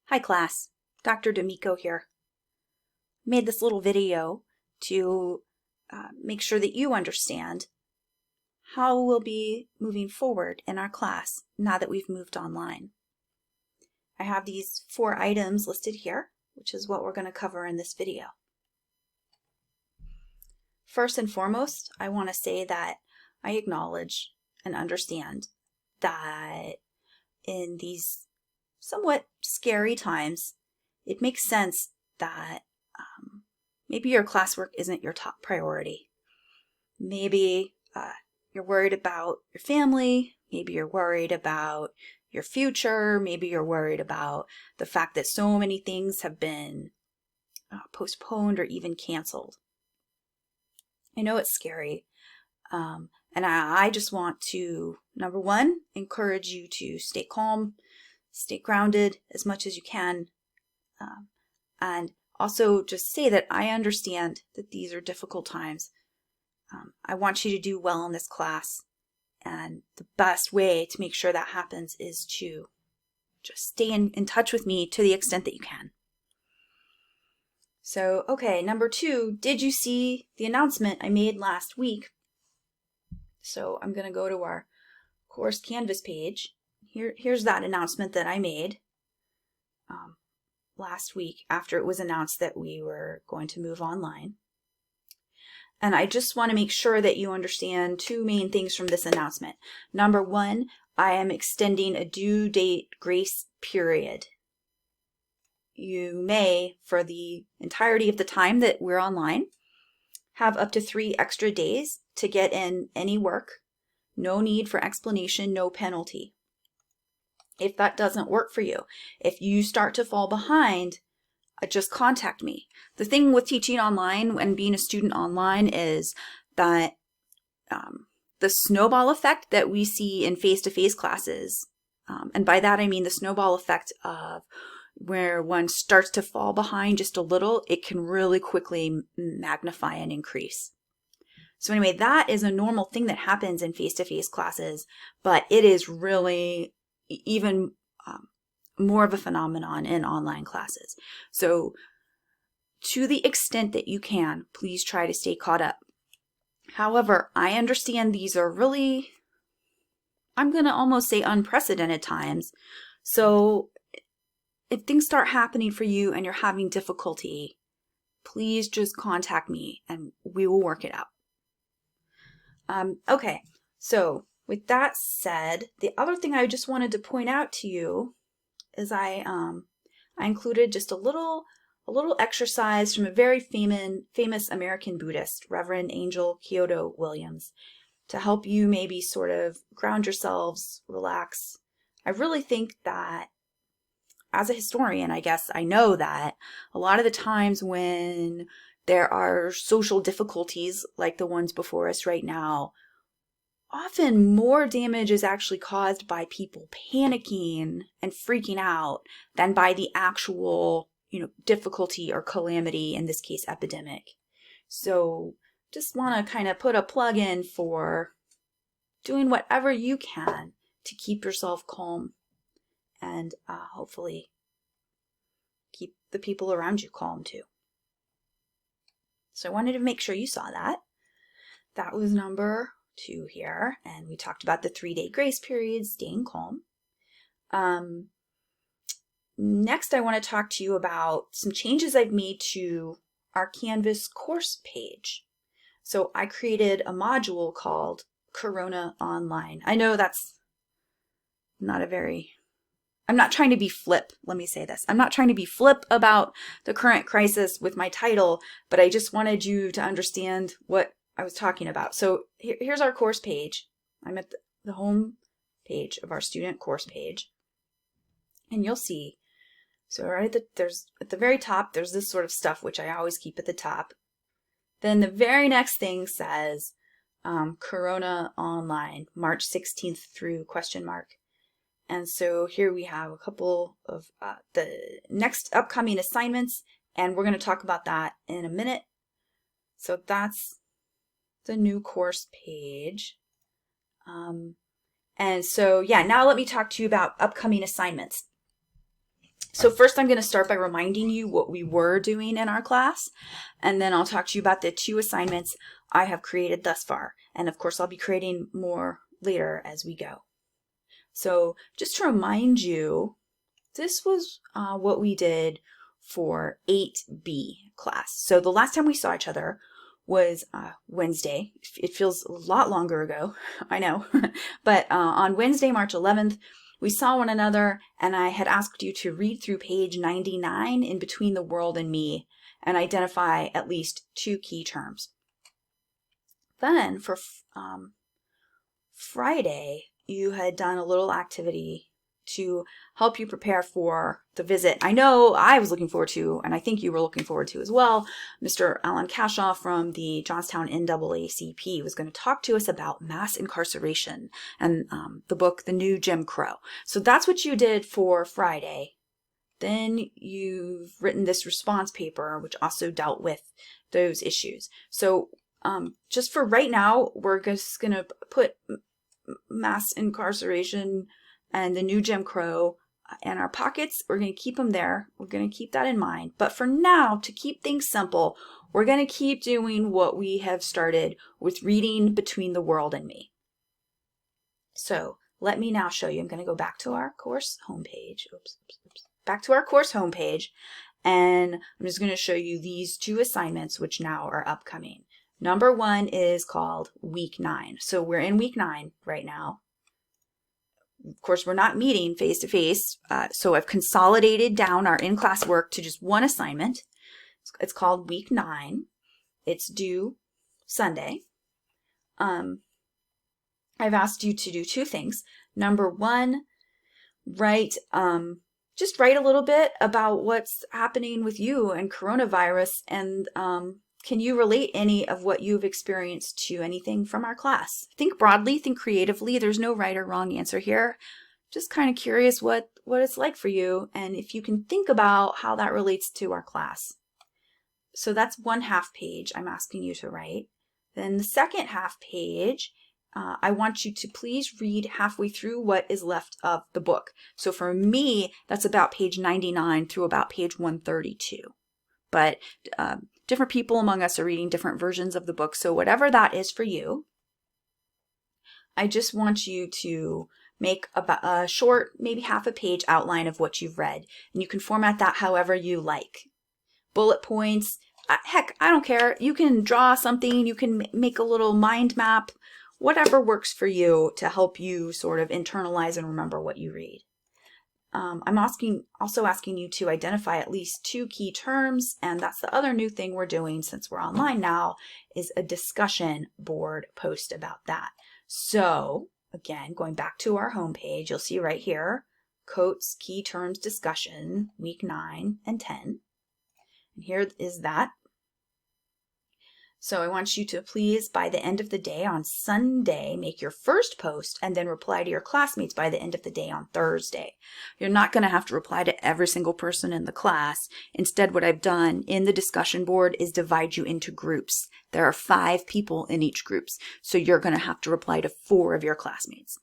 Hi class, Dr. D'Amico here. Made this little video to make sure that you understand how we'll be moving forward in our class now that we've moved online. I have these 4 items listed here, which is what we're going to cover in this video. First and foremost, I want to say that I acknowledge and understand that in these somewhat scary times, it makes sense that maybe your classwork isn't your top priority. Maybe you're worried about your family. Maybe you're worried about your future. Maybe you're worried about the fact that so many things have been postponed or even canceled. I know it's scary. And I just want to, number one, encourage you to stay calm, stay grounded as much as you can, and also just say that I understand that these are difficult times. I want you to do well in this class, and the best way to make sure that happens is to just stay in touch with me to the extent that you can. So, okay, number 2, did you see the announcement I made last week? So I'm going to go to our course Canvas page. Here's that announcement that I made last week after it was announced that we were going to move online. And I just want to make sure that you understand 2 main things from this announcement. Number 1, I am extending a due date grace period. You may, for the entirety of the time that we're online, have up to 3 extra days to get in any work. No need for explanation, no penalty. If that doesn't work for you, if you start to fall behind, just contact me. The thing with teaching online and being a student online is that the snowball effect that we see in face-to-face classes, and by that I mean the snowball effect of where one starts to fall behind just a little, it can really quickly magnify and increase. So anyway, that is a normal thing that happens in face-to-face classes, but it is really even more of a phenomenon in online classes. So to the extent that you can, please try to stay caught up. However, I understand these are really, I'm going to almost say unprecedented times. So if things start happening for you and you're having difficulty, please just contact me and we will work it out. Okay, so with that said, the other thing I just wanted to point out to you is I included just a little exercise from a very famous American Buddhist, Reverend Angel Kyodo Williams, to help you maybe sort of ground yourselves, relax. I really think that as a historian, I guess I know that a lot of the times when there are social difficulties like the ones before us right now, often more damage is actually caused by people panicking and freaking out than by the actual, difficulty or calamity, in this case, epidemic. So just want to kind of put a plug in for doing whatever you can to keep yourself calm and hopefully keep the people around you calm too. So I wanted to make sure you saw that. That was number 2 here, and we talked about the 3-day grace period, staying calm. Next, I want to talk to you about some changes I've made to our Canvas course page. So I created a module called Corona Online. I know that's not I'm not trying to be flip. Let me say this. I'm not trying to be flip about the current crisis with my title, but I just wanted you to understand what I was talking about. So here's our course page. I'm at the home page of our student course page. And you'll see, so right at the very top, there's this sort of stuff, which I always keep at the top. Then the very next thing says Corona Online, March 16th through ? And so here we have a couple of the next upcoming assignments, and we're going to talk about that in a minute. So that's the new course page. And so, yeah, now let me talk to you about upcoming assignments. So first I'm going to start by reminding you what we were doing in our class, and then I'll talk to you about the 2 assignments I have created thus far. And of course I'll be creating more later as we go. So just to remind you, this was what we did for 8B class. So the last time we saw each other was Wednesday. It feels a lot longer ago, I know. But on Wednesday, March 11th, we saw one another, and I had asked you to read through page 99 in Between the World and Me and identify at least 2 key terms. Then for Friday, you had done a little activity to help you prepare for the visit I know I was looking forward to, and I think you were looking forward to as well. Mr. Alan Cashaw from the Johnstown NAACP was going to talk to us about mass incarceration and the book, The New Jim Crow. So that's what you did for Friday. Then you've written this response paper, which also dealt with those issues. So just for right now, we're just going to put mass incarceration and the new Jim Crow in our pockets. We're going to keep them there. We're going to keep that in mind. But for now, to keep things simple, we're going to keep doing what we have started with reading Between the World and Me. So let me now show you. I'm going to go back to our course homepage. Back to our course homepage. And I'm just going to show you these 2 assignments, which now are upcoming. Number 1 is called Week 9. So we're in Week 9 right now. Of course, we're not meeting face-to-face, so I've consolidated down our in-class work to just 1 assignment. It's called Week 9. It's due Sunday. I've asked you to do 2 things. Number 1, just write a little bit about what's happening with you and coronavirus, and can you relate any of what you've experienced to anything from our class? Think broadly, think creatively. There's no right or wrong answer here. Just kind of curious what it's like for you, and if you can think about how that relates to our class. So that's 1/2 page I'm asking you to write. Then the second half page, I want you to please read halfway through what is left of the book. So for me, that's about page 99 through about page 132. But different people among us are reading different versions of the book. So whatever that is for you, I just want you to make a short, maybe half a page outline of what you've read. And you can format that however you like. Bullet points, heck, I don't care. You can draw something, you can make a little mind map, whatever works for you to help you sort of internalize and remember what you read. I'm also asking you to identify at least 2 key terms, and that's the other new thing we're doing since we're online now, is a discussion board post about that. So again, going back to our homepage, you'll see right here, Coates Key Terms Discussion, Week 9 and 10. And here is that. So I want you to please, by the end of the day on Sunday, make your first post and then reply to your classmates by the end of the day on Thursday. You're not going to have to reply to every single person in the class. Instead, what I've done in the discussion board is divide you into groups. There are 5 people in each group, so you're going to have to reply to 4 of your classmates.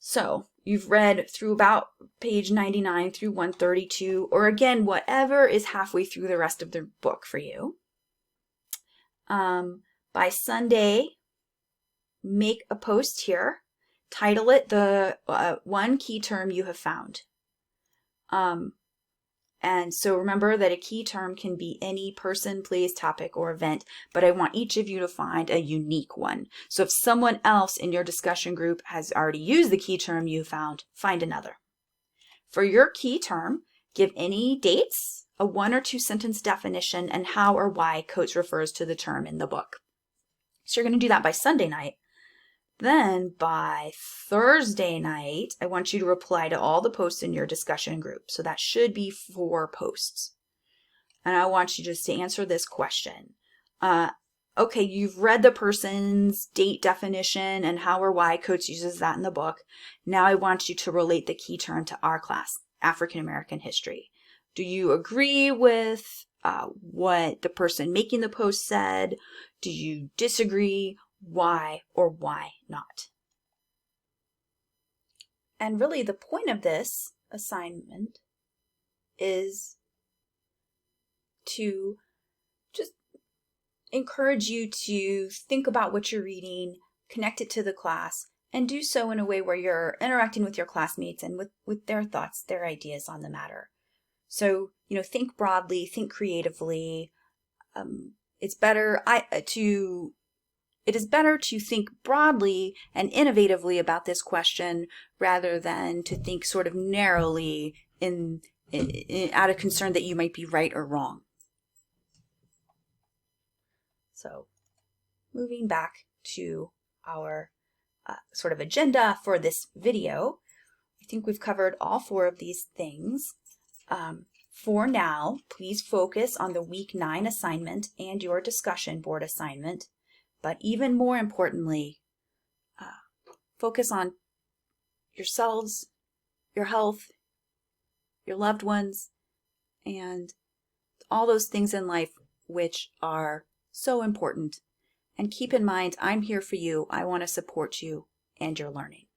So you've read through about page 99 through 132, or again, whatever is halfway through the rest of the book for you. By Sunday, make a post here. Title it the 1 key term you have found. And so remember that a key term can be any person, place, topic, or event, but I want each of you to find a unique one. So if someone else in your discussion group has already used the key term you found, find another. For your key term, give any dates, a 1 or 2 sentence definition, and how or why Coates refers to the term in the book. So you're going to do that by Sunday night. Then by Thursday night, I want you to reply to all the posts in your discussion group. So that should be 4 posts. And I want you just to answer this question. Okay, you've read the person's date definition and how or why Coates uses that in the book. Now I want you to relate the key term to our class, African American history. Do you agree with what the person making the post said? Do you disagree? Why or why not? And really the point of this assignment is to just encourage you to think about what you're reading, connect it to the class, and do so in a way where you're interacting with your classmates and with their thoughts, their ideas on the matter. So, think broadly, think creatively. It is better to think broadly and innovatively about this question rather than to think sort of narrowly out of concern that you might be right or wrong. So, moving back to our sort of agenda for this video, I think we've covered all 4 of these things. For now, please focus on the week 9 assignment and your discussion board assignment. But even more importantly, focus on yourselves, your health, your loved ones, and all those things in life which are so important. And keep in mind, I'm here for you. I want to support you and your learning.